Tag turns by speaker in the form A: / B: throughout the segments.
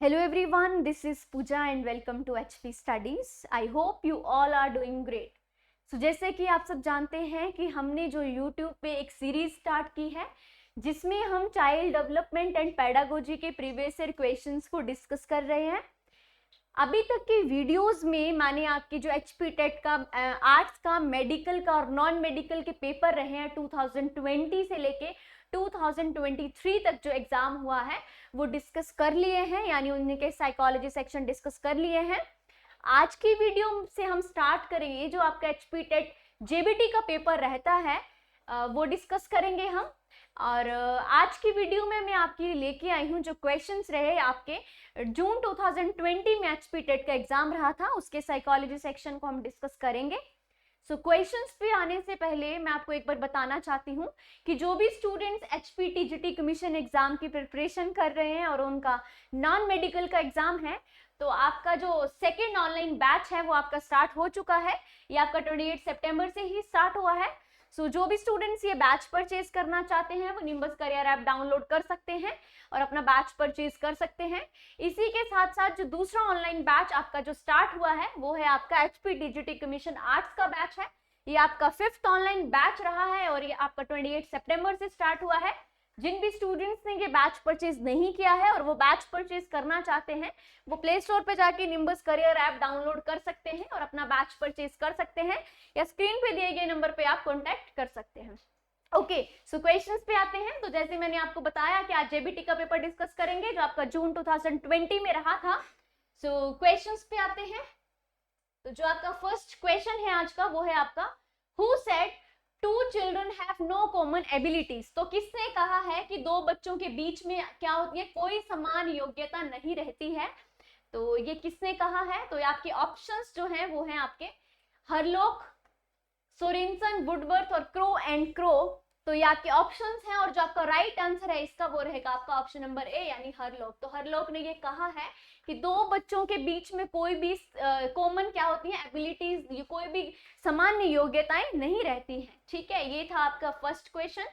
A: Hello everyone, this is Pooja and welcome to HP Studies. I hope you all are doing great. So जैसे कि आप सब जानते हैं कि हमने जो YouTube पे एक सीरीज स्टार्ट की है जिसमें हम चाइल्ड डेवलपमेंट एंड पेडागोजी के प्रीवियस ईयर क्वेश्चंस को डिस्कस कर रहे हैं। अभी तक की वीडियोस में मैंने आपके जो HP टेट का आर्ट्स का, मेडिकल का और नॉन मेडिकल के पेपर रहे हैं 2020 से लेके 2023 तक जो एग्जाम हुआ है वो डिस्कस कर लिए हैं, यानी उनके साइकोलॉजी सेक्शन डिस्कस कर लिए हैं। आज की वीडियो से हम स्टार्ट करेंगे जो आपका HP टेट JBT का पेपर रहता है वो डिस्कस करेंगे हम। और आज की वीडियो में मैं आपके लिए लेके आई हूँ जो क्वेश्चंस रहे आपके जून 2020 में HP टेट का एग्जाम रहा था, उसके साइकोलॉजी सेक्शन को हम डिस्कस करेंगे। सो क्वेश्चंस पे आने से पहले मैं आपको एक बार बताना चाहती हूँ कि जो भी students HP TGT commission exam की प्रिपरेशन कर रहे हैं और उनका नॉन मेडिकल का एग्जाम है, तो आपका जो सेकेंड ऑनलाइन बैच है वो आपका स्टार्ट हो चुका है। ये आपका 28 सितंबर से ही स्टार्ट हुआ है। सो जो भी स्टूडेंट्स ये बैच परचेज करना चाहते हैं वो निम्बस करियर ऐप डाउनलोड कर सकते हैं और अपना बैच परचेज कर सकते हैं। इसी के साथ साथ जो दूसरा ऑनलाइन बैच आपका जो स्टार्ट हुआ है वो है आपका HP TGT कमीशन आर्ट्स का बैच है। ये आपका 5th ऑनलाइन बैच रहा है और ये आपका 28 सितंबर से स्टार्ट हुआ है। जिन भी स्टूडेंट्स ने ये बैच परचेज नहीं किया है और वो बैच परचेज करना चाहते हैं वो प्ले स्टोर पे जाके निम्बस करियर ऐप डाउनलोड कर सकते हैं और अपना बैच परचेज कर सकते हैं, या स्क्रीन पे दिए गए नंबर पे आप कॉन्टेक्ट कर सकते हैं। ओके, सो क्वेश्चंस पे आते हैं। तो जैसे मैंने आपको बताया कि आज JBT का पेपर डिस्कस करेंगे जो आपका जून 2020 में रहा था। सो क्वेश्चंस पे आते हैं। तो जो आपका फर्स्ट क्वेश्चन है आज का वो है आपका who said two children have no common abilities. तो किसने कहा है कि दो बच्चों के बीच में क्या होती है, कोई समान योग्यता नहीं रहती है। तो ये किसने कहा है? तो ये आपके ऑप्शंस जो हैं वो हैं आपके हरलोक, सोरेनसन, वुडवर्थ और क्रो एंड क्रो। तो ये आपके ऑप्शंस हैं और जो आपका राइट आंसर है इसका वो रहेगा आपका ऑप्शन नंबर ए यानी हरलोक। तो हरलोक ने ये कहा है कि दो बच्चों के बीच में कोई भी कॉमन क्या होती है एबिलिटीज, कोई भी सामान्य योग्यताएं नहीं रहती हैं। ठीक है, ये था आपका फर्स्ट क्वेश्चन।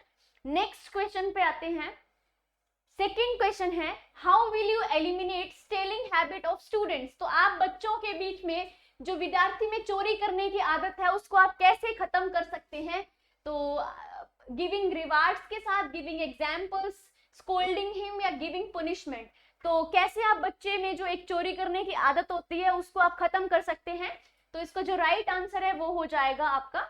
A: नेक्स्ट क्वेश्चन पे आते हैं। सेकेंड क्वेश्चन है how will you eliminate stealing habit of students. तो आप बच्चों के बीच में जो विद्यार्थी में चोरी करने की आदत है उसको आप कैसे खत्म कर सकते हैं? तो गिविंग रिवार्ड्स के साथ, गिविंग एग्जाम्पल्स, स्कोल्डिंग हिम या गिविंग पनिशमेंट। तो कैसे आप बच्चे में जो एक चोरी करने की आदत होती है उसको आप खत्म कर सकते हैं? तो इसका जो राइट आंसर है वो हो जाएगा आपका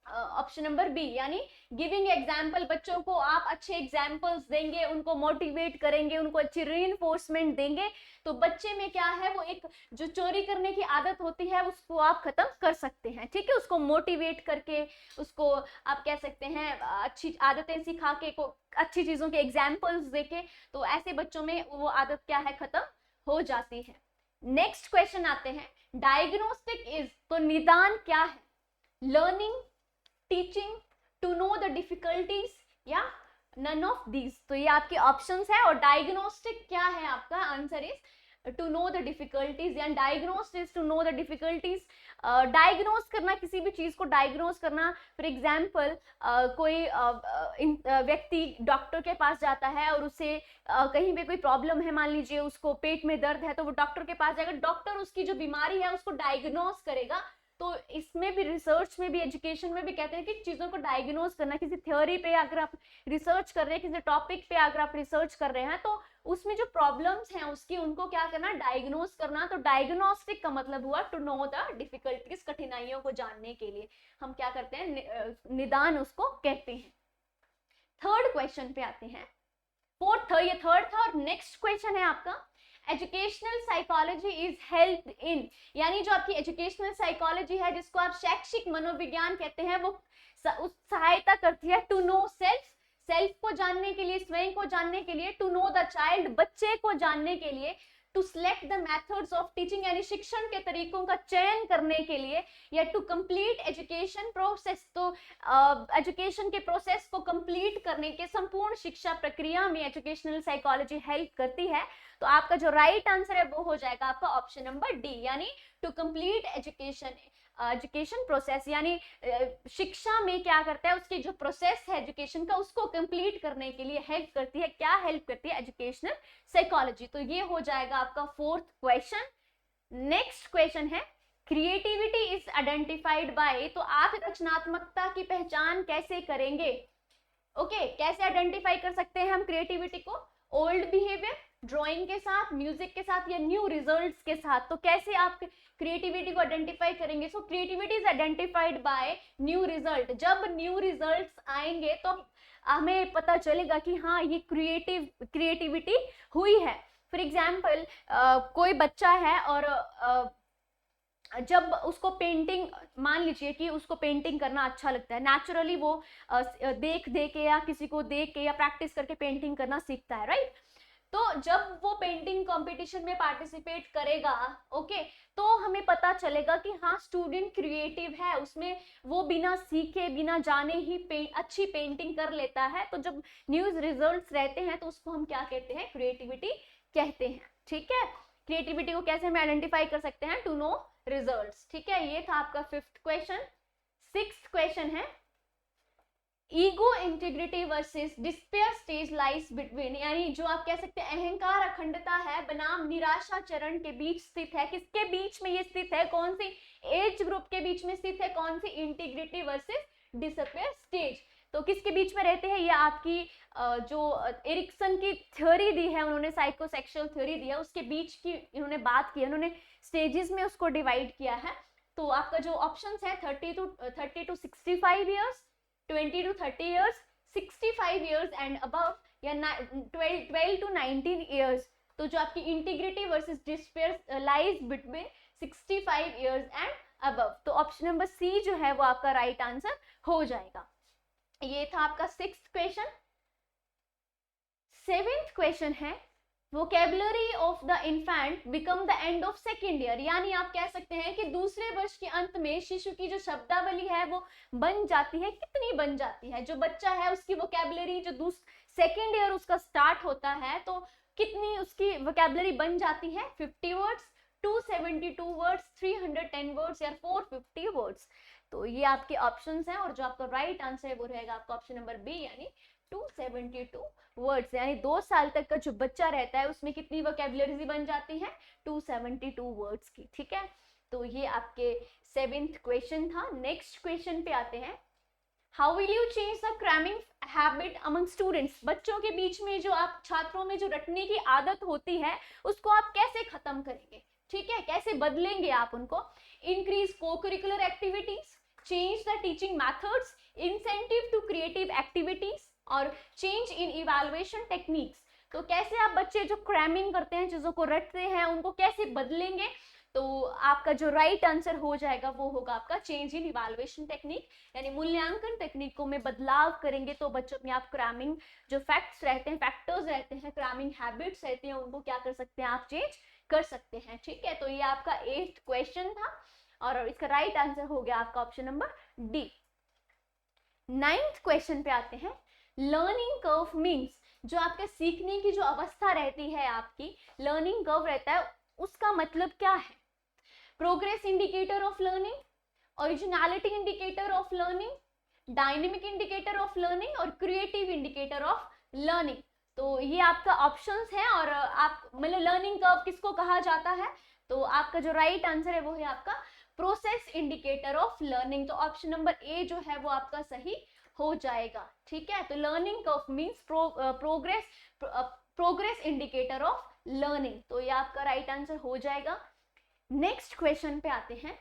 A: ऑप्शन नंबर बी यानी गिविंग एग्जाम्पल। बच्चों को आप अच्छे एग्जाम्पल्स देंगे, उनको मोटिवेट करेंगे, उनको अच्छी रीइंफोर्समेंट देंगे तो बच्चे में क्या है वो एक जो चोरी करने की आदत होती है उसको आप खत्म कर सकते हैं। ठीक है, उसको मोटिवेट करके, उसको आप कह सकते हैं अच्छी आदतें सिखा के, अच्छी चीजों के एग्जाम्पल्स देके, तो ऐसे बच्चों में वो आदत क्या है खत्म हो जाती है। नेक्स्ट क्वेश्चन आते हैं डायग्नोस्टिक इज। तो निदान क्या है? Learning, teaching, to know the difficulties या नन ऑफ दीज। तो ये आपके ऑप्शंस है और डायग्नोस्टिक क्या है आपका answer is to know the difficulties या diagnose is to know the difficulties. Diagnose करना, किसी भी चीज को डायग्नोस करना। फॉर एग्जाम्पल कोई व्यक्ति डॉक्टर के पास जाता है और उसे कहीं पे कोई प्रॉब्लम है, मान लीजिए उसको पेट में दर्द है तो वो डॉक्टर के पास जाएगा, डॉक्टर उसकी जो बीमारी है उसको डायग्नोस करेगा। तो इसमें भी, रिसर्च में भी, एजुकेशन में भी कहते हैं कि चीजों को डायग्नोस करना, किसी थ्योरी पे अगर आप रिसर्च कर रहे हैं, किसी टॉपिक पे अगर आप रिसर्च कर रहे हैं तो उसमें जो प्रॉब्लम्स हैं उसकी उनको क्या करना, डायग्नोस करना। तो डायग्नोस्टिक का मतलब हुआ टू नो द डिफिकल्टीज, कठिनाइयों को जानने के लिए हम क्या करते हैं, निदान उसको कहते हैं। थर्ड क्वेश्चन पे आते हैं। ये थर्ड था और नेक्स्ट क्वेश्चन है आपका educational psychology is help in. यानी जो आपकी एजुकेशनल साइकोलॉजी है जिसको आप शैक्षिक मनोविज्ञान कहते हैं वो उस सहायता करती है टू नो सेल्फ को जानने के लिए, स्वयं को जानने के लिए, टू नो द चाइल्ड बच्चे को जानने के लिए, to select the methods of teaching यानी शिक्षण के तरीकों का चयन करने के लिए, या टू कंप्लीट एजुकेशन प्रोसेस। तो एजुकेशन के प्रोसेस को कंप्लीट करने के संपूर्ण शिक्षा प्रक्रिया में एजुकेशनल साइकोलॉजी हेल्प करती है। तो आपका जो राइट आंसर है वो हो जाएगा आपका ऑप्शन नंबर डी यानी to complete education education process, यानी शिक्षा में क्या करता है, उसके जो प्रोसेस है एजुकेशन का उसको कंप्लीट करने के लिए हेल्प करती है। क्या हेल्प करती है? Educational psychology. तो ये हो जाएगा आपका फोर्थ क्वेश्चन। नेक्स्ट क्वेश्चन है क्रिएटिविटी इज आइडेंटिफाइड बाय, तो आप रचनात्मकता की पहचान कैसे करेंगे? ओके, कैसे आइडेंटिफाई कर सकते हैं हम क्रिएटिविटी को? ओल्ड बिहेवियर, ड्राइंग के साथ, म्यूजिक के साथ, या न्यू रिजल्ट्स के साथ। तो कैसे आप क्रिएटिविटी को आइडेंटिफाई करेंगे? सो creativity is identified by new result. जब न्यू रिजल्ट्स आएंगे तो हमें पता चलेगा कि हाँ ये क्रिएटिविटी हुई है। फॉर एग्जाम्पल कोई बच्चा है और जब उसको पेंटिंग, मान लीजिए कि उसको पेंटिंग करना अच्छा लगता है, नेचुरली वो देख देख के या किसी को देख के या प्रैक्टिस करके पेंटिंग करना सीखता है, राइट? तो जब वो पेंटिंग कंपटीशन में पार्टिसिपेट करेगा, ओके, तो हमें पता चलेगा कि हाँ स्टूडेंट क्रिएटिव है, उसमें वो बिना सीखे बिना जाने ही अच्छी पेंटिंग कर लेता है। तो जब न्यूज रिजल्ट्स रहते हैं तो उसको हम क्या कहते हैं? क्रिएटिविटी कहते हैं। ठीक है, क्रिएटिविटी को कैसे हम आइडेंटिफाई कर सकते हैं? To know results. ठीक है, ये था आपका फिफ्थ क्वेश्चन। सिक्स्थ क्वेश्चन है ego integrity versus despair stage lies between, यानी जो आप कह सकते हैं अहंकार अखंडता है बनाम निराशा चरण के बीच स्थित है। किसके बीच में ये स्थित है? कौन सी एज ग्रुप के बीच में स्थित है? कौन सी? Integrity versus despair stage. तो किसके बीच में रहते हैं? ये आपकी जो एरिक्सन की थ्योरी दी है उन्होंने, साइकोसेक्सुअल थ्योरी दी है, उसके बीच की इन्होंने बात की है, उन्होंने स्टेजेस में उसको डिवाइड किया है। तो आपका जो ऑप्शंस है 30 to 65 years, 20 to 30 years, 65 years and above, या 12 to 19 years। तो जो आपकी integrity versus despair lies between 65 years and above। तो ऑप्शन नंबर सी जो है वो आपका राइट आंसर हो जाएगा। ये था आपका सिक्स्थ क्वेश्चन। सेवेंथ क्वेश्चन है vocabulary of the infant become the end of second year, यानी आप कह सकते हैं कि दूसरे वर्ष के अंत में शिशु की जो शब्दावली है वो बन जाती है। कितनी बन जाती है? जो बच्चा है उसकी वोकेबलरी जो सेकेंड ईयर उसका स्टार्ट होता है तो कितनी उसकी वोकेबलरी बन जाती है? 50 वर्ड्स, 272 वर्ड्स, 310 वर्ड्स या 450 वर्ड्स। तो ये आपके ऑप्शंस हैं और जो आपका राइट आंसर है वो रहेगा आपका ऑप्शन नंबर बी, यानी 272 वर्ड्स। यानी 2 साल तक का जो बच्चा रहता है उसमें कितनी वोकैबुलरी बन जाती है? 272 वर्ड्स की। ठीक है, तो ये आपके 7th क्वेश्चन था। नेक्स्ट क्वेश्चन पे आते हैं, how will you change the cramming habit among students, बच्चों के बीच में जो आप छात्रों में जो रटने की आदत होती है उसको आप कैसे खत्म करेंगे? ठीक है, कैसे बदलेंगे आप उनको? Increase co curricular activities, change the teaching methods, incentive to creative activities और चेंज इन इवैल्यूएशन टेक्निक्स। तो कैसे आप बच्चे जो क्रैमिंग करते हैं, चीजों को रटते हैं, उनको कैसे बदलेंगे? तो आपका जो राइट आंसर हो जाएगा वो होगा आपका चेंज इन इवैल्यूएशन टेक्निक, यानी मूल्यांकन तकनीकों में बदलाव करेंगे तो बच्चों में आप क्रैमिंग जो फैक्ट्स रहते हैं, फैक्टर्स रहते हैं, क्रैमिंग हैबिट्स रहते हैं, उनको क्या कर सकते हैं? आप चेंज कर सकते हैं। ठीक है, तो ये आपका 8th क्वेश्चन था और इसका राइट आंसर हो गया आपका option number D. 9th question पे आते हैं, लर्निंग कर्व मीन्स, जो आपके सीखने की जो अवस्था रहती है, आपकी लर्निंग कर्व रहता है, उसका मतलब क्या है? Progress indicator of learning, originality indicator of learning, dynamic indicator of learning और क्रिएटिव इंडिकेटर ऑफ लर्निंग। तो ये आपका ऑप्शंस है और आप मतलब लर्निंग कर्व किसको कहा जाता है? तो आपका जो राइट आंसर है वो है आपका प्रोसेस इंडिकेटर ऑफ लर्निंग। तो ऑप्शन नंबर ए जो है वो आपका सही हो जाएगा। ठीक है, तो learning curve means progress indicator of learning, तो ये आपका राइट आंसर हो जाएगा। नेक्स्ट क्वेश्चन पे आते हैं,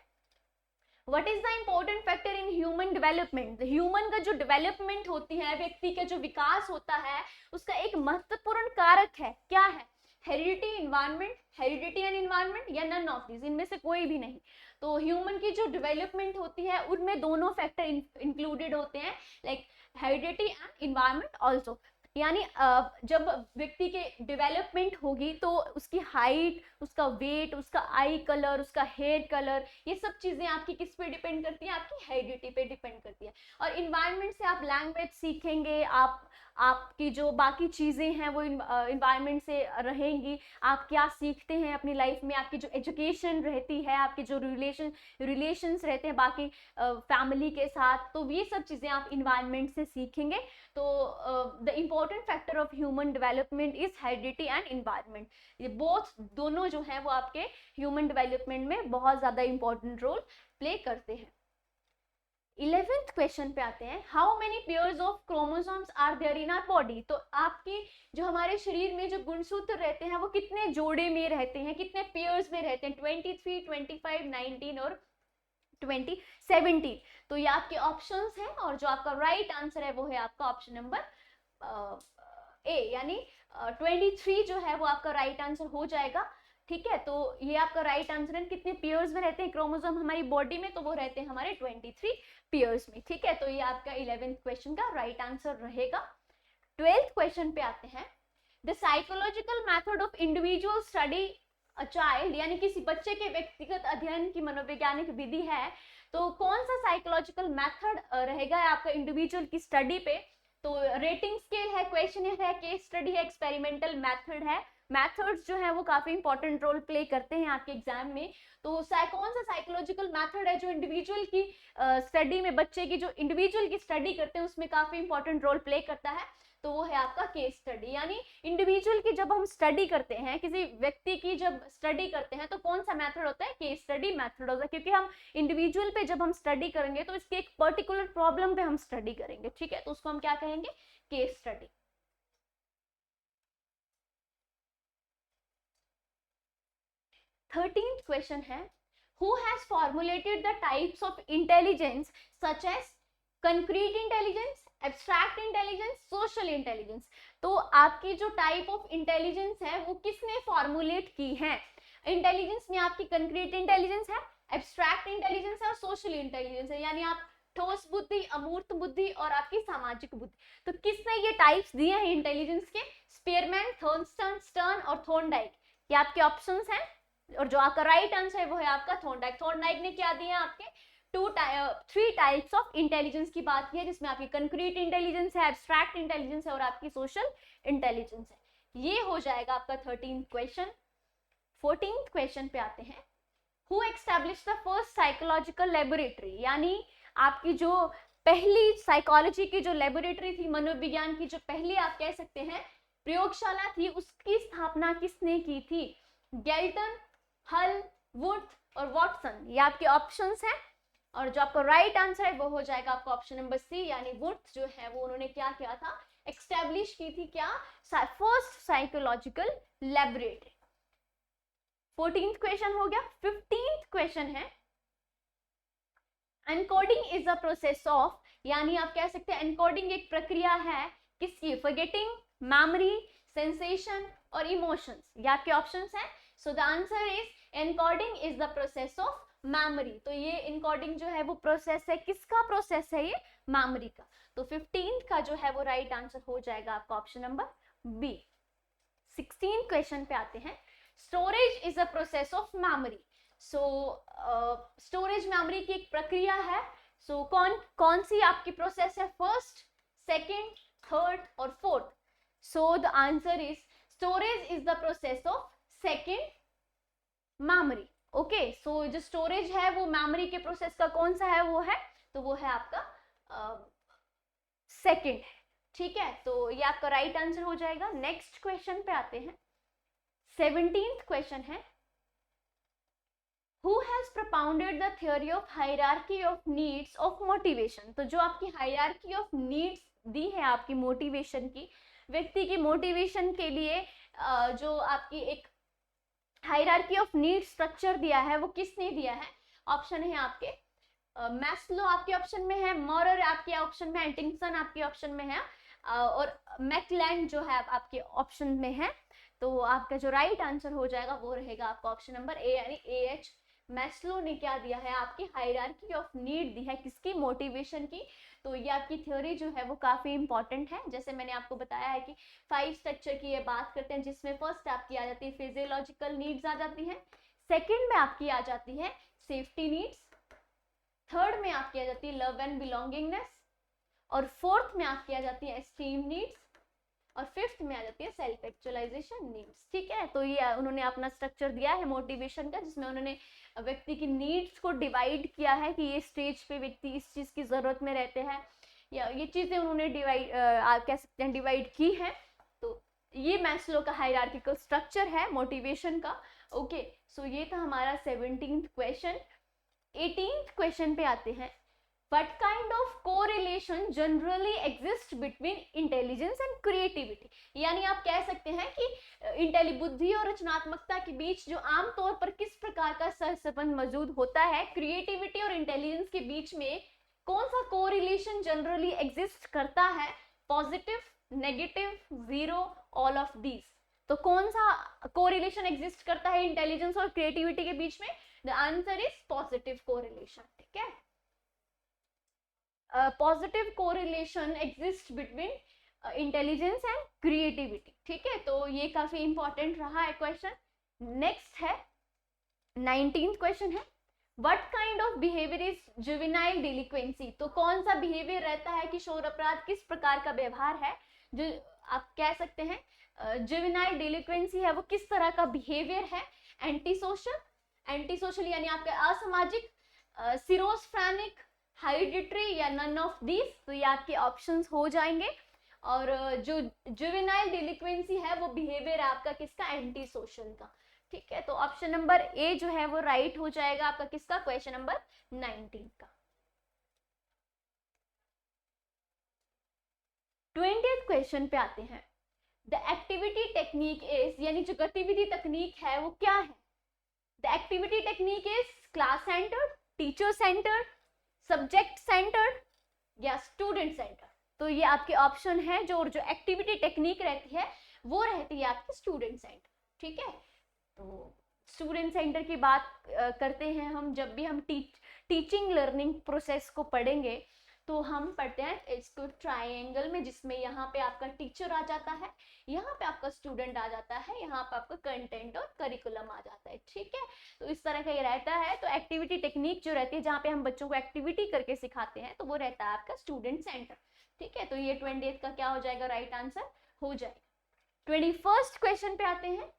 A: what is the important factor in human development, human का जो डेवलपमेंट होती है, व्यक्ति का जो विकास होता है, उसका एक महत्वपूर्ण कारक है, क्या है? Heredity, environment, heredity and environment या नन ऑफ दिस, इनमें से कोई भी नहीं। तो ह्यूमन की जो डेवलपमेंट होती है उनमें दोनों फैक्टर इंक्लूडेड होते हैं, like heredity and environment also. यानी जब व्यक्ति के डेवलपमेंट होगी तो उसकी हाइट, उसका वेट, उसका आई कलर, उसका हेयर कलर, ये सब चीजें आपकी किस पे डिपेंड करती है? आपकी हेरिडिटी पे डिपेंड करती है। और इन्वायरमेंट से आप लैंग्वेज सीखेंगे, आप आपकी जो बाकी चीज़ें हैं वो इन्वायरमेंट से रहेंगी, आप क्या सीखते हैं अपनी लाइफ में, आपकी जो एजुकेशन रहती है, आपके जो रिलेशंस रहते हैं बाकी फैमिली के साथ, तो ये सब चीज़ें आप इन्वायरमेंट से सीखेंगे। तो the important factor of human development is heredity and environment. ये बोथ दोनों जो हैं वो आपके ह्यूमन डेवलपमेंट में बहुत ज़्यादा इंपॉर्टेंट रोल प्ले करते हैं। 11th क्वेश्चन पे आते हैं, how many pairs of chromosomes are there in our body. तो आपकी जो हमारे शरीर में जो गुणसूत्र रहते हैं वो कितने जोड़े में रहते हैं, कितने पेयर्स में रहते हैं, 23, 25, 19 और 20, 70। तो ये आपके ऑप्शंस हैं और जो आपका राइट आंसर है वो है आपका ऑप्शन नंबर ए, यानी 23 जो है वो आपका राइट आंसर हो जाएगा। ठीक है, तो ये आपका राइट आंसर है। कितने पेयर्स में रहते हैं क्रोमोसोम हमारी बॉडी में, तो वो रहते हैं हमारे 23 पेयर्स में। ठीक है, तो ये आपका 11th क्वेश्चन का राइट आंसर रहेगा। 12th क्वेश्चन पे आते हैं, the psychological method of individual study a child, यानी किसी बच्चे के व्यक्तिगत अध्ययन की मनोवैज्ञानिक विधि है। तो कौन सा साइकोलॉजिकल मेथड रहेगा आपका इंडिविजुअल की स्टडी पे। तो रेटिंग स्केल है, क्वेश्चनर है, केस स्टडी है, एक्सपेरिमेंटल मेथड है। मेथड्स जो है वो काफी इंपॉर्टेंट रोल प्ले करते हैं आपके एग्जाम में। तो कौन सा साइकोलॉजिकल मेथड है जो इंडिविजुअल की स्टडी में, बच्चे की जो इंडिविजुअल की स्टडी करते हैं उसमें काफी इंपॉर्टेंट रोल प्ले करता है, तो वो है आपका केस स्टडी। यानी इंडिविजुअल की जब हम स्टडी करते हैं, किसी व्यक्ति की जब स्टडी करते हैं, तो कौन सा मेथड होता है, केस स्टडी मेथड होता है, क्योंकि हम इंडिविजुअल पे जब हम स्टडी करेंगे तो इसके एक पर्टिकुलर प्रॉब्लम पे हम स्टडी करेंगे। ठीक है, तो उसको हम क्या कहेंगे, केस स्टडी। 13th क्वेश्चन है, who has formulated the types of intelligence such as concrete intelligence, abstract intelligence, social intelligence। तो आपकी जो टाइप ऑफ इंटेलिजेंस है वो किसने फॉर्मुलेट की है। इंटेलिजेंस में आपकी कंक्रीट इंटेलिजेंस है, एब्स्ट्रैक्ट इंटेलिजेंस है और सोशल इंटेलिजेंस है, यानी आप ठोस बुद्धि, अमूर्त बुद्धि और आपकी सामाजिक बुद्धि। तो किसने ये टाइप्स दिए हैं इंटेलिजेंस के, स्पीयरमैन, थॉर्नस्टन, स्टर्न और थॉर्नडाइक। ये आपके ऑप्शंस हैं और जो आपका राइट आंसर है वो है आपका थॉर्नडाइक। थॉर्नडाइक ने क्या दिया आपके 3 टाइप्स ऑफ इंटेलिजेंस की बात की है, जिसमें आपकी कंक्रीट इंटेलिजेंस है, एब्स्ट्रैक्ट इंटेलिजेंस है और आपकी सोशल इंटेलिजेंस है। ये हो जाएगा आपका 13th क्वेश्चन। 14th क्वेश्चन पे आते हैं, who established the first psychological laboratory. यानी आपकी जो पहली साइकोलॉजी की जो लेबोरेटरी थी, मनोविज्ञान की जो पहली आप कह सकते हैं प्रयोगशाला थी, उसकी स्थापना किसने की थी। गेल्टन, हल, वुड्स और वॉटसन, ये आपके ऑप्शंस हैं और जो आपका राइट आंसर है वो हो जाएगा आपका ऑप्शन नंबर सी, यानी वुड्स जो है वो उन्होंने क्या किया था, एक्स्टैब्लिश की थी क्या, first psychological laboratory. 14th question हो गया। 15th क्वेश्चन है, encoding is a process of, यानी आप कह सकते हैं एनकोडिंग एक प्रक्रिया है किसकी, फॉरगेटिंग, मेमोरी, सेंसेशन और इमोशंस। ये आपके ऑप्शंस हैं। So the answer is encoding is the process of memory. तो ये एनकोडिंग जो है वो प्रोसेस है, किसका प्रोसेस है, ये मेमोरी का। तो 15th का जो है वो राइट आंसर हो जाएगा आपका option number B. 16th question पे आते हैं, storage is a process of memory. So storage memory की एक प्रक्रिया है। सो कौन सी आपकी प्रोसेस है, फर्स्ट, सेकंड, थर्ड और fourth. So the answer is storage is the process of second memory. Okay, so जो स्टोरेज है वो मेमोरी के प्रोसेस का कौन सा है, वो है, तो वो है आपका सेकंड है। ठीक है, तो ये आपका राइट आंसर हो जाएगा। नेक्स्ट क्वेश्चन पे आते हैं। 17th क्वेश्चन है, Who has propounded the theory of hierarchy of needs of motivation। तो जो आपकी hierarchy of needs दी है आपकी मोटिवेशन की, व्यक्ति की मोटिवेशन के लिए जो आपकी एक हायरार्की ऑफ नीड स्ट्रक्चर दिया है वो किसने दिया है। ऑप्शन है आपके मैस्लो आपके ऑप्शन में है, मॉरर आपके ऑप्शन में है, हंटिंगटन आपके ऑप्शन में है और मैकलैंड जो है आपके ऑप्शन में है। तो आपका जो राइट आंसर हो जाएगा वो रहेगा आपका ऑप्शन नंबर ए, यानी AH। मैस्लो ने क्या दिया है, आपकी हायरार्की ऑफ नीड दी है, किसकी, मोटिवेशन की। तो ये आपकी थ्योरी जो है वो काफी इंपॉर्टेंट है। जैसे मैंने आपको बताया है कि 5 स्ट्रक्चर की ये बात करते हैं, जिसमें फर्स्ट आपकी आ जाती है फिजियोलॉजिकल नीड्स आ जाती है, सेकंड में आपकी आ जाती है सेफ्टी नीड्स, थर्ड में आपकी आ जाती है लव एंड बिलोंगिंगनेस और फोर्थ में आपकी आ जाती है एस्टीम नीड्स फिफ्थ में आ जाती है सेल्फ एक्चुअलाइजेशन नीड्स। ठीक है, तो ये उन्होंने अपना स्ट्रक्चर दिया है मोटिवेशन का, जिसमें उन्होंने व्यक्ति की नीड्स को डिवाइड किया है कि ये स्टेज पे व्यक्ति इस चीज की जरूरत में रहते हैं, या ये चीजें उन्होंने डिवाइड आप कह सकते हैं डिवाइड की है। तो ये मैस्लो का हायरार्किकल स्ट्रक्चर है मोटिवेशन का। ओके, सो ये था हमारा 17th क्वेश्चन। 18th क्वेश्चन पे आते हैं। What kind of correlation generally exists between intelligence and creativity? यानी आप कह सकते हैं कि बुद्धि और रचनात्मकता के बीच जो आमतौर पर किस प्रकार का सहसंबंध मौजूद होता है, क्रिएटिविटी और इंटेलिजेंस के बीच में कौन सा कोरिलेशन जनरली एग्जिस्ट करता है? Positive, negative, zero, all of these. तो कौन सा कोरिलेशन एग्जिस्ट करता है इंटेलिजेंस और क्रिएटिविटी के बीच में? The answer is positive correlation. ठीक है, positive correlation exist between intelligence and creativity. ठीक है, तो ये काफी इंपॉर्टेंट रहा है क्वेश्चन। नेक्स्ट है 19th क्वेश्चन है, what kind of behaviour is juvenile delinquency? तो कौन सा बिहेवियर रहता है, किशोर अपराध किस प्रकार का व्यवहार है, जो आप कह सकते हैं जुवेनाइल डिलिक्वेंसी है, वो किस तरह का बिहेवियर है? एंटी सोशल, एंटी सोशल यानी आपका असामाजिक, सिरोस्फ्रेनिक, हेरिडिटरी या नन ऑफ दीज। तो ये आपके ऑप्शंस हो जाएंगे। और जो जुवेनाइल डिलिक्वेंसी है वो बिहेवियर है आपका किसका? एंटी सोशल का। ठीक है, तो ऑप्शन नंबर ए जो है वो राइट हो जाएगा आपका किसका? क्वेश्चन नंबर 19 का। 20th क्वेश्चन पे आते हैं। द एक्टिविटी टेक्निक इज, यानी जो गतिविधि तकनीक है वो क्या है? The activity technique is class centred, teacher centred, subject centred या स्टूडेंट सेंटर। तो ये आपके ऑप्शन है। जो एक्टिविटी टेक्निक रहती है वो रहती है आपकी स्टूडेंट सेंटर। ठीक है, तो स्टूडेंट सेंटर की बात करते हैं हम जब भी हम टीचिंग लर्निंग प्रोसेस को पढ़ेंगे, तो हम पढ़ते हैं इसको ट्रायंगल में, जिसमें यहाँ पे आपका टीचर आ जाता है, यहाँ पे आपका स्टूडेंट आ जाता है, यहाँ पे आपका कंटेंट और करिकुलम आ जाता है। ठीक है, तो इस तरह का ये रहता है। तो एक्टिविटी टेक्निक जो रहती है जहाँ पे हम बच्चों को एक्टिविटी करके सिखाते हैं, तो वो रहता है आपका स्टूडेंट सेंटर। ठीक है, तो ये 20th का क्या हो जाएगा? राइट आंसर हो जाएगा। 21st क्वेश्चन पे आते हैं।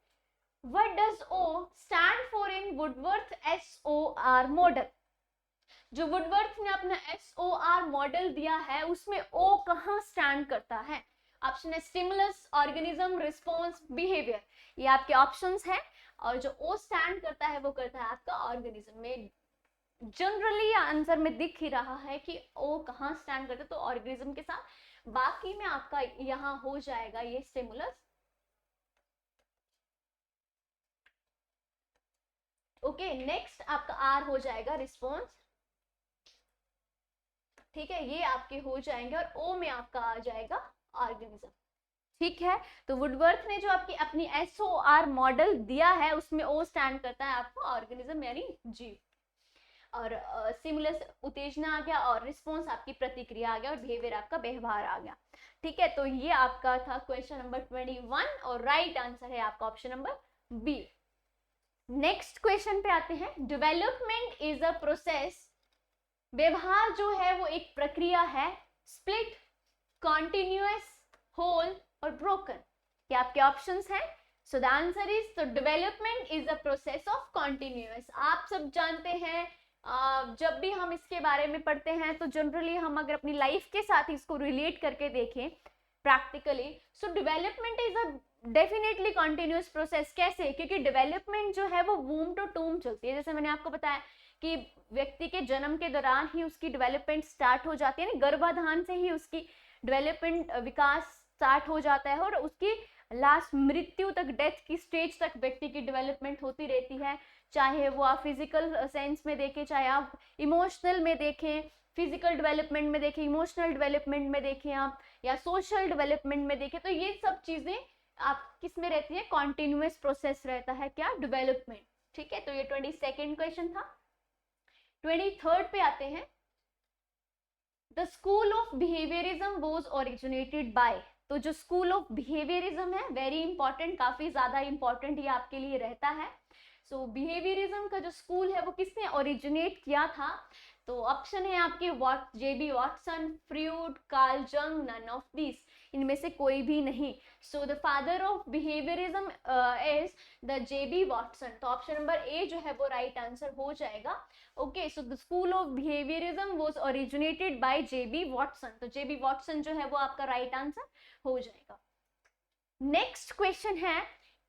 A: What does O stand for in Woodworth SOR model? जो वुडवर्थ ने अपना SOR मॉडल दिया है उसमें O कहाँ स्टैंड करता है? ऑप्शन है स्टिमुलस, ऑर्गेनिज्म, रिस्पॉन्स, बिहेवियर। ये आपके ऑप्शंस हैं। और जो O स्टैंड करता है वो करता है आपका ऑर्गेनिज्म में। जनरली आंसर में दिख ही रहा है कि O कहाँ स्टैंड करता है, तो ऑर्गेनिज्म के साथ। बाकी में आपका यहाँ हो जाएगा ये स्टिमुलस। ओके, नेक्स्ट आपका R हो जाएगा रिस्पॉन्स। ठीक है, ये आपके हो जाएंगे और O में आपका आ जाएगा ऑर्गेनिज्म। ठीक है, तो वुडवर्थ ने जो आपकी अपनी SOR मॉडल दिया है उसमें O स्टैंड करता है आपका ऑर्गेनिज्म यानी जीव। और स्टिमुलस उत्तेजना आ गया और रिस्पॉन्स आपकी प्रतिक्रिया आ गया और बिहेवियर आपका व्यवहार आ गया। ठीक है, तो ये आपका था क्वेश्चन नंबर 21 और राइट आंसर है आपका option number B. Next question पे आते हैं। डेवलपमेंट इज अ प्रोसेस, व्यवहार जो है वो एक प्रक्रिया है। स्प्लिट, कॉन्टिन्यूअस, होल और ब्रोकन, ये आपके ऑप्शंस हैं। सो द आंसर इज, तो development is a process of continuous. आप सब जानते हैं जब भी हम इसके बारे में पढ़ते हैं तो जनरली हम अगर अपनी लाइफ के साथ इसको रिलेट करके देखें practically, so development is a definitely continuous process. कैसे? क्योंकि डेवलपमेंट जो है वो वूम टू टूम चलती है। जैसे मैंने आपको बताया कि व्यक्ति के जन्म के दौरान ही उसकी डेवलपमेंट स्टार्ट हो जाती है, गर्भाधान से ही उसकी डेवलपमेंट विकास स्टार्ट हो जाता है और उसकी लास्ट मृत्यु तक, डेथ की स्टेज तक व्यक्ति की डेवलपमेंट होती रहती है। चाहे वो आप फिजिकल सेंस में देखें, चाहे आप इमोशनल में देखें, फिजिकल डेवलपमेंट में देखें, इमोशनल डेवलपमेंट में देखें आप, या सोशल डेवलपमेंट में देखें, तो ये सब चीजें आप किस में रहती है? कॉन्टिन्यूअस प्रोसेस रहता है क्या? डेवलपमेंट। ठीक है, तो ये 22nd क्वेश्चन था। 23rd पे आते हैं। The school of behaviourism was originated by, तो जो स्कूल ऑफ बिहेवियरिज्म है वेरी इंपॉर्टेंट, काफी ज्यादा इंपॉर्टेंट ये आपके लिए रहता है। सो बिहेवियरिज्म का जो स्कूल है वो किसने ओरिजिनेट किया था? तो ऑप्शन है आपके JB Watson, Freud, Carl Jung, none of this. इनमें से कोई भी नहीं. So the father of behaviourism is the JB Watson. तो ऑप्शन नंबर ए जो है वो राइट आंसर हो जाएगा. Okay, so the school of behaviourism was originated by JB Watson. तो जेबी वॉटसन जो है वो आपका राइट आंसर हो जाएगा. नेक्स्ट क्वेश्चन है,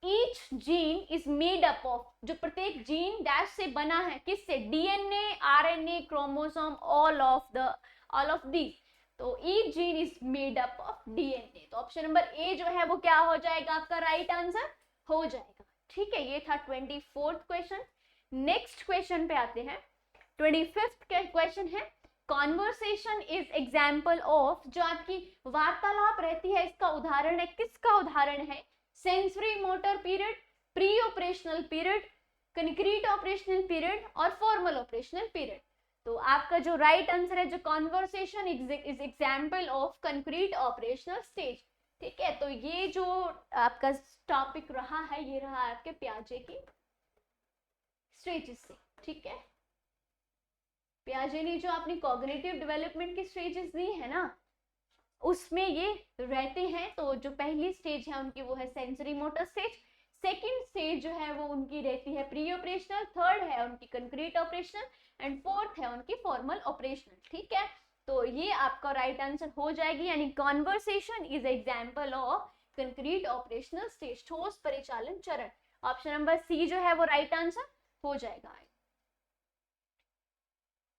A: each gene is made up of. जो प्रत्येक जीन डैश से बना है, किससे? DNA, RNA, chromosome, all of these. तो each gene is made up of DNA. तो ऑप्शन नंबर ए जो है वो क्या हो जाएगा आपका राइट आंसर हो जाएगा. ठीक है, ये था 24th क्वेश्चन. नेक्स्ट क्वेश्चन पे आते हैं. 25th क्वेश्चन है, कॉन्वर्सेशन इज एग्जाम्पल ऑफ. जो आपकी वार्तालाप रहती है इसका उदाहरण है. किसका उदाहरण है? Sensory motor period, pre operational period, concrete operational period और फॉर्मल ऑपरेशनल पीरियड. तो आपका जो राइट आंसर है, जो conversation is example of concrete operational stage. ठीक है, तो ये जो आपका टॉपिक रहा है, ये रहा आपके पियाजे की स्टेजेस से. ठीक है, पियाजे ने जो अपनी कॉग्निटिव डेवलपमेंट की स्टेजेस दी है ना, उसमें ये रहते हैं. तो जो पहली स्टेज है उनकी वो है sensory motor stage. Second stage जो है वो उनकी रहती है प्री ऑपरेशनल. थर्ड है उनकी कंक्रीट ऑपरेशनल एंड फोर्थ है उनकी फॉर्मल ऑपरेशनल. ठीक है, तो ये आपका राइट आंसर हो जाएगी. यानी conversation is example of concrete operational stage, ठोस परिचालन चरण. ऑप्शन नंबर सी जो है वो राइट आंसर हो जाएगा.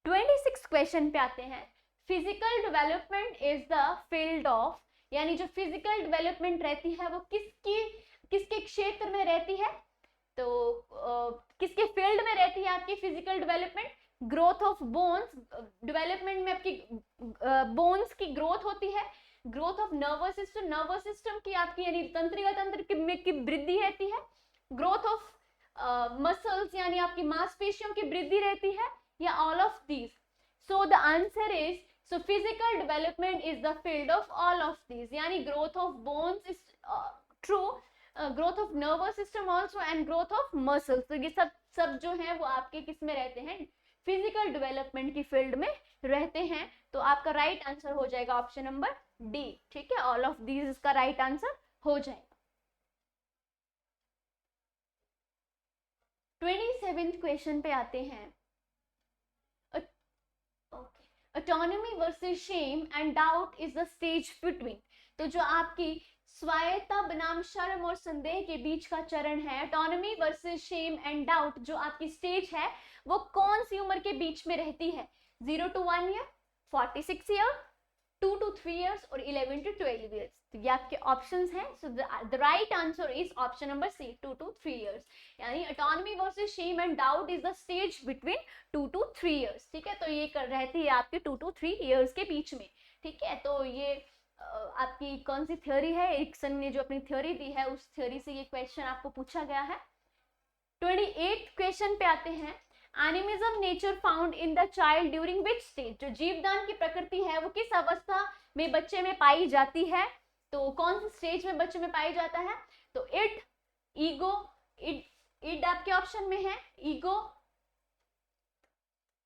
A: 26 क्वेश्चन पे आते हैं. Physical development is the field of. यानी जो फिजिकल डेवलपमेंट रहती है वो किसके क्षेत्र में रहती है? तो किसके फील्ड में रहती है आपकी physical development? Growth of bones. Development में आपकी बोन्स की ग्रोथ होती है. Growth of nervous system, nervous system की आपकी यानी तंत्रिका तंत्र की वृद्धि रहती है. ग्रोथ ऑफ मसल्स यानी आपकी मांसपेशियों की वृद्धि रहती है, या all of these. So the answer is, so physical development is the field of all of these. यानी growth of bones is true, growth of nervous system also and growth of muscles. तो ये सब जो है वो आपके किस में रहते हैं? फिजिकल डेवलपमेंट की फील्ड में रहते हैं. तो आपका राइट आंसर हो जाएगा ऑप्शन नंबर डी. ठीक है, ऑल ऑफ दीज इसका राइट आंसर हो जाएगा. 27th क्वेश्चन पे आते हैं. Autonomy versus shame and doubt is the stage between. तो जो आपकी स्वायत्ता बनाम शर्म और संदेह के बीच का चरण है, autonomy versus shame and doubt, जो आपकी स्टेज है वो कौन सी उम्र के बीच में रहती है? 0 to 1 year, 46 year, 2 to 3 years और 11 to 12 years. तो ये आपके ऑप्शंस हैं. So the right answer is option number C, 2 to 3 years. यानी autonomy versus shame and doubt is the stage between 2 to 3 years. ठीक है, तो ये रहती है आपके 2 to 3 years के बीच में. ठीक है, तो ये आपकी कौन सी थ्योरी है? एरिक्सन ने जो अपनी थ्योरी दी है उस थ्योरी से ये क्वेश्चन आपको पूछा गया है. 28th क्वेश्चन पे आते हैं. Animism nature found in the child during which stage. जो जीवदान की प्रकृति है वो किस अवस्था में बच्चे में पाई जाती है? तो कौन सी स्टेज में बच्चे में पाई जाता है? तो इड, ईगो, इड आपके ऑप्शन में है, ईगो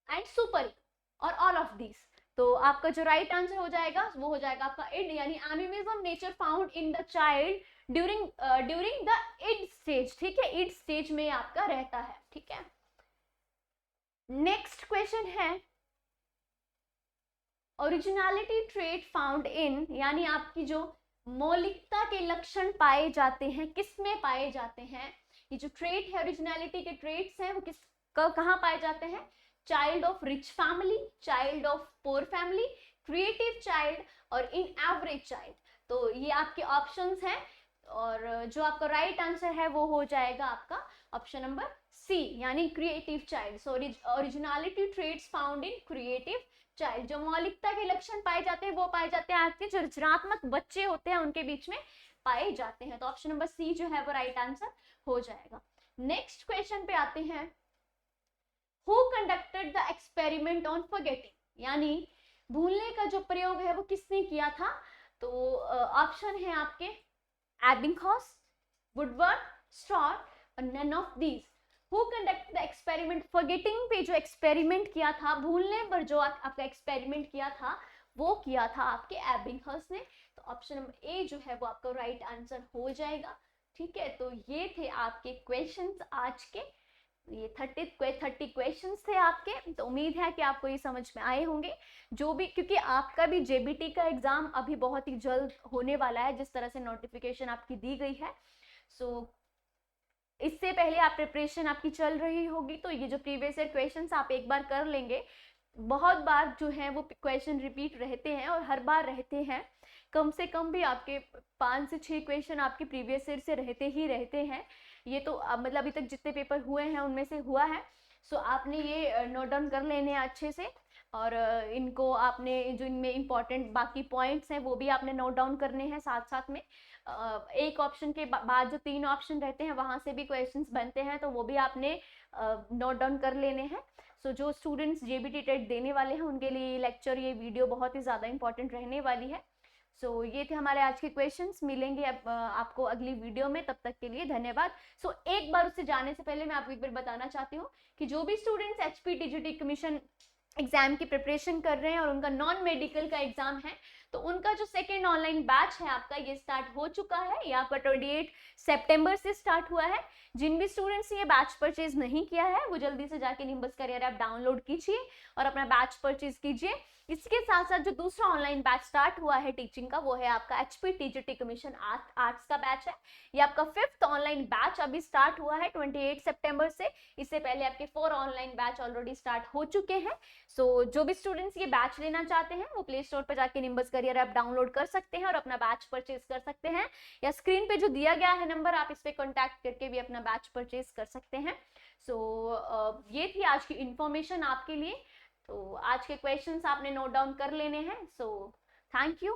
A: एंड सुपर और ऑल ऑफ दीज. तो आपका जो राइट आंसर हो जाएगा वो हो जाएगा आपका इड. यानी animism nature found in the child during the id stage. ठीक है, इड स्टेज में आपका रहता है. ठीक है, नेक्स्ट क्वेश्चन है, ओरिजिनलिटी ट्रेट फाउंड इन. यानी आपकी जो मौलिकता के लक्षण पाए जाते हैं, किस में पाए जाते हैं? ये जो ट्रेट है, ओरिजिनलिटी के ट्रेट्स हैं, वो कहाँ पाए जाते हैं? Child of rich family, child of poor family, creative child और इन एवरेज चाइल्ड. तो ये आपके ऑप्शंस हैं और जो आपका राइट आंसर है वो हो जाएगा आपका ऑप्शन नंबर सी, यानी creative child. So originality traits found in creative child. जो मौलिकता के लक्षण पाए जाते हैं वो पाए जाते हैं आपके जो रचनात्मक बच्चे होते हैं उनके बीच में पाए जाते हैं. तो ऑप्शन नंबर सी जो है वो राइट आंसर हो जाएगा. नेक्स्ट क्वेश्चन पे आते हैं. Who conducted the experiment on forgetting. यानी भूलने का जो प्रयोग है वो किसने किया था? तो ऑप्शन है आपके एबिंगहॉस, वुडवर्ड, स्ट्रॉट और none of these. Who conducted the experiment forgetting पे जो एक्सपेरिमेंट किया था, भूलने पर जो आपका एक्सपेरिमेंट किया था वो किया था आपके एबिंगहॉस ने. तो ऑप्शन नंबर ए जो है वो आपका राइट आंसर हो जाएगा। ठीक है, तो ये थे आपके क्वेश्चंस आज के, ये 30 क्वेश्चंस थे आपके। तो उम्मीद है कि आपको ये समझ में आए होंगे। जो भी, क्योंकि आपका भी जेबीटी का एग्जाम अभी बहुत ही जल्द होने वाला है, जिस तरह से नोटिफिकेशन आपकी दी गई है। सो इससे पहले आप प्रिपरेशन आपकी चल रही होगी, तो ये जो प्रीवियस ईयर क्वेश्चंस आप एक बार कर लेंगे। बहुत बार जो है वो क्वेश्चन रिपीट रहते हैं और हर बार रहते हैं, कम से कम भी आपके 5 से 6 क्वेश्चन आपके प्रीवियस ईयर से रहते ही रहते हैं। ये तो मतलब अभी तक जितने पेपर हुए हैं उनमें से हुआ है। सो आपने ये नोट डाउन कर लेने हैं अच्छे से, और इनको आपने जो इनमें इंपॉर्टेंट बाकी पॉइंट्स हैं वो भी आपने नोट डाउन करने हैं साथ साथ में। एक ऑप्शन के बाद जो 3 ऑप्शन रहते हैं वहां से भी क्वेश्चंस बनते हैं, तो वो भी आपने नोट डाउन कर लेने हैं। सो जो स्टूडेंट्स जेबीटी टेट देने वाले हैं उनके लिए ये लेक्चर, ये वीडियो बहुत ही ज़्यादा इंपॉर्टेंट रहने वाली है। सो ये थे हमारे आज के क्वेश्चंस। मिलेंगे अब आपको अगली वीडियो में, तब तक के लिए धन्यवाद। सो एक बार उससे जाने से पहले मैं आपको एक बार बताना चाहती हूँ कि जो भी students HP TGT commission exam की प्रिपरेशन कर रहे हैं और उनका नॉन मेडिकल का एग्जाम है, तो उनका जो सेकेंड ऑनलाइन बैच है आपका, ये स्टार्ट हो चुका है। ये आपका 28 सितंबर से स्टार्ट हुआ है। जिन भी स्टूडेंट्स ने ये बैच परचेज नहीं किया है वो जल्दी से जाके निम्बस करियर ऐप डाउनलोड कीजिए और अपना बैच परचेज कीजिए। इसके साथ साथ जो दूसरा ऑनलाइन बैच स्टार्ट हुआ है टीचिंग का, वो है आपका एचपी टीजीटी कमीशन आर्ट्स का बैच है। ये आपका 5th ऑनलाइन बैच अभी स्टार्ट हुआ है 28 सितंबर से। इससे पहले आपके 4 ऑनलाइन बैच ऑलरेडी स्टार्ट हो चुके हैं। सो जो भी स्टूडेंट्स ये बैच लेना चाहते हैं वो प्ले स्टोर पर जाके निम्बस करियर ऐप डाउनलोड कर सकते हैं और अपना बैच परचेज कर सकते हैं, या स्क्रीन पे जो दिया गया है नंबर, आप इस पे कॉन्टैक्ट करके भी अपना बैच परचेज कर सकते हैं। सो ये थी आज की इंफॉर्मेशन आपके लिए। तो आज के क्वेश्चंस आपने नोट डाउन कर लेने हैं। So thank you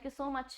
A: so much.